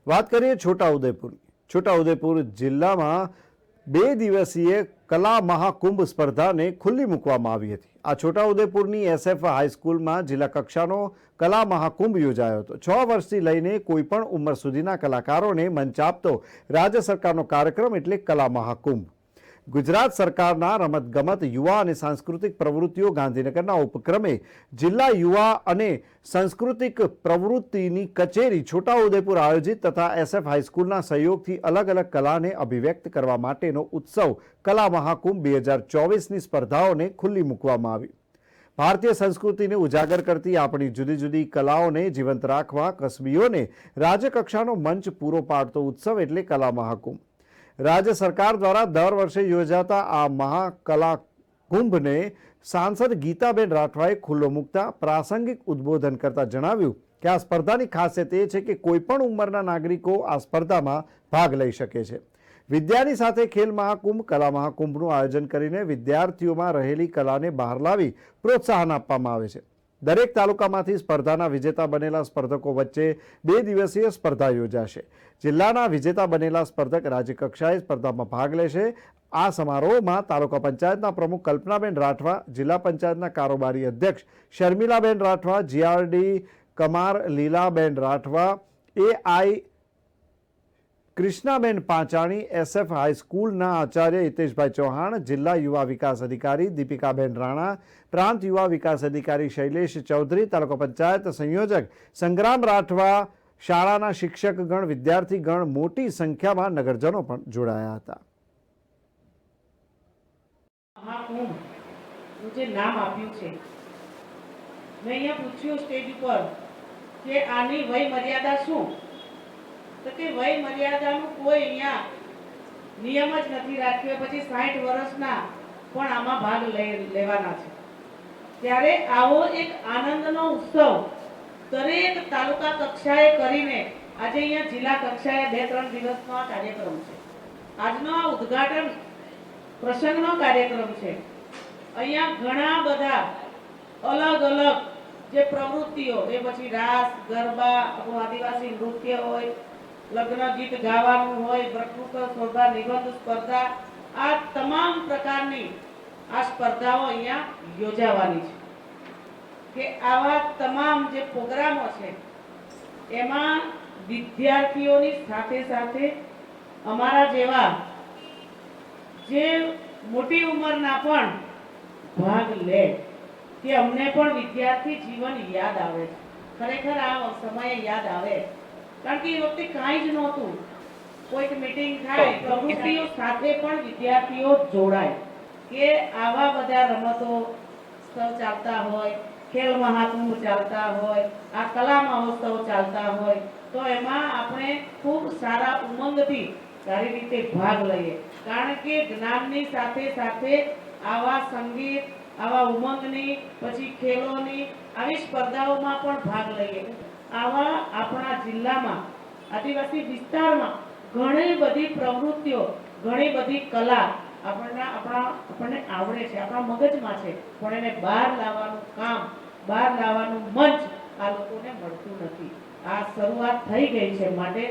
વાત કરીએ છોટાઉદેપુરની। છોટાઉદેપુર જિલ્લામાં 2 દિવસીય કલા મહાકુંભ સ્પર્ધાને ખુલ્લી મૂકવામાં આવી હતી। આ છોટાઉદેપુરની SF હાઈસ્કૂલમાં જિલ્લા કક્ષાનો કલા મહાકુંભ યોજાયો હતો। 6 વર્ષથી લઈને કોઈ પણ ઉંમર સુધીના કલાકારોને મંચ આપતો રાજ્ય સરકારનો કાર્યક્રમ એટલે કલા મહાકુંભ। ગુજરાત સરકારના રમતગમત, યુવા અને સાંસ્કૃતિક પ્રવૃત્તિઓ ગાંધીનગરના ઉપક્રમે જિલ્લા યુવા અને સાંસ્કૃતિક પ્રવૃત્તિની કચેરી છોટાઉદેપુર આયોજિત તથા SF હાઈસ્કૂલના સહયોગથી અલગ અલગ કલાને અભિવ્યક્ત કરવા માટેનો ઉત્સવ કલા મહાકુંભ 2024ની સ્પર્ધાઓને ખુલ્લી મૂકવામાં આવી। ભારતીય સંસ્કૃતિને ઉજાગર કરતી આપણી જુદી જુદી કલાઓને જીવંત રાખવા કસબીઓને રાજ્યકક્ષાનો મંચ પૂરો પાડતો ઉત્સવ એટલે કલા મહાકુંભ। राज्य सरकार द्वारा दर वर्षे योजाता आ महाकला कुंभ ने सांसद गीताबेन राठवाए खुल्लो मूकता प्रासंगिक उद्बोधन करता जणाव्युं कि आ स्पर्धानी खासियत ए छे कि कोईपण उंमરના नागरिको आ स्पर्धामां भाग लई शके छे। विद्यानी साथे खेल महाकुंभ, कला महाकुंभનું आयोजन કરીને વિદ્યાર્થીઓમાં રહેલી કલાને બહાર લાવી પ્રોત્સાહન આપવામાં આવે છે। દરેક તાલુકામાંથી સ્પર્ધાના વિજેતા બનેલા સ્પર્ધકો વચ્ચે 2 દિવસીય સ્પર્ધા યોજાશે। જિલ્લાના વિજેતા બનેલા સ્પર્ધક રાજ્ય કક્ષાએ સ્પર્ધામાં ભાગ લેશે। આ સમારોહમાં તાલુકા પંચાયતના પ્રમુખ કલ્પનાબેન રાઠવા, જિલ્લા પંચાયતના કારોબારી અધ્યક્ષ શર્મિલાબેન Rathwa, GRD Kamar Lilaben Rathwa, AI Krishnaben पाचाणी, SF हाईस्कूलना आचार्य हितेशभाई चौहान, जिला युवा विकास अधिकारी दीपिकाबेन राणा, प्रांत युवा विकास अधिकारी शैलेष चौधरी, तालुका पंचायत संयोजक संग्राम राठवा, शाळाना शिक्षकगण, विद्यार्थीगण मोटी संख्यामां नगरजनो पण जोડાયા હતા। महाकुंभ જે નામ આપ્યું છે, મેં અહીંયા પૂછ્યું સ્ટેજ ઉપર કે આની વય મર્યાદા શું? તો કે વય મર્યાદાનું કોઈ અહીંયા નિયમ જ નથી રાખ્યો। પછી 60 વર્ષના પણ આમાં ભાગ લેવાના છે। ત્યારે આવો એક આનંદનો ઉત્સવ દરેક તાલુકા કક્ષાએ કરીને આજે અહીંયા જિલ્લા કક્ષાએ 2-3 દિવસનો આ કાર્યક્રમ છે। આજનો આ ઉદ્ઘાટન પ્રસંગનો કાર્યક્રમ છે। અહીંયા ઘણા બધા અલગ અલગ જે પ્રવૃત્તિઓ, એ પછી રાસ, ગરબા, આપણું આદિવાસી નૃત્ય હોય, લગ્ન ગીત ગાવાનું હોય, વક્તૃત્વ સ્પર્ધા, નિબંધ સ્પર્ધા, આ તમામ પ્રકારની આ સ્પર્ધાઓ અહીંયા યોજાવાની છે। કે આવા તમામ જે પ્રોગ્રામો છે એમાં વિદ્યાર્થીઓની સાથે સાથે અમારા જેવા જે મોટી ઉંમરના પણ ભાગ લે કે અમને પણ વિદ્યાર્થી જીવન યાદ આવે। ખરેખર આ સમયે યાદ આવે, કારણ કે એ વખતે કાંઈ જ નહોતું। કોઈક મીટિંગ થાય, પ્રવૃત્તિઓ સાથે પણ વિદ્યાર્થીઓ જોડાય કે આવા બધા રમતોત્સવ ચાલતા હોય, ખેલ મહાકુંભ ચાલતા હોય, આ કલા મહોત્સવ ચાલતા હોય, તો એમાં આપણે ખૂબ સારા ઉમંગથી સારી રીતે ભાગ લઈએ। કારણ કે જ્ઞાનની સાથે સાથે આવા સંગીત, આવા ઉમંગની, પછી ખેલોની આવી સ્પર્ધાઓમાં પણ ભાગ લઈએ। આવા આપણા જિલ્લામાં આદિવાસી વિસ્તારમાં ઘણી બધી પ્રવૃત્તિઓ, ઘણી બધી કલા આપણને આવડે છે, આપણા મગજમાં છે, પણ એને બહાર લાવવાનું કામ, બહાર લાવવાનું મંચ આ લોકોને મળતું નથી। આ શરૂઆત થઈ ગઈ છે, માટે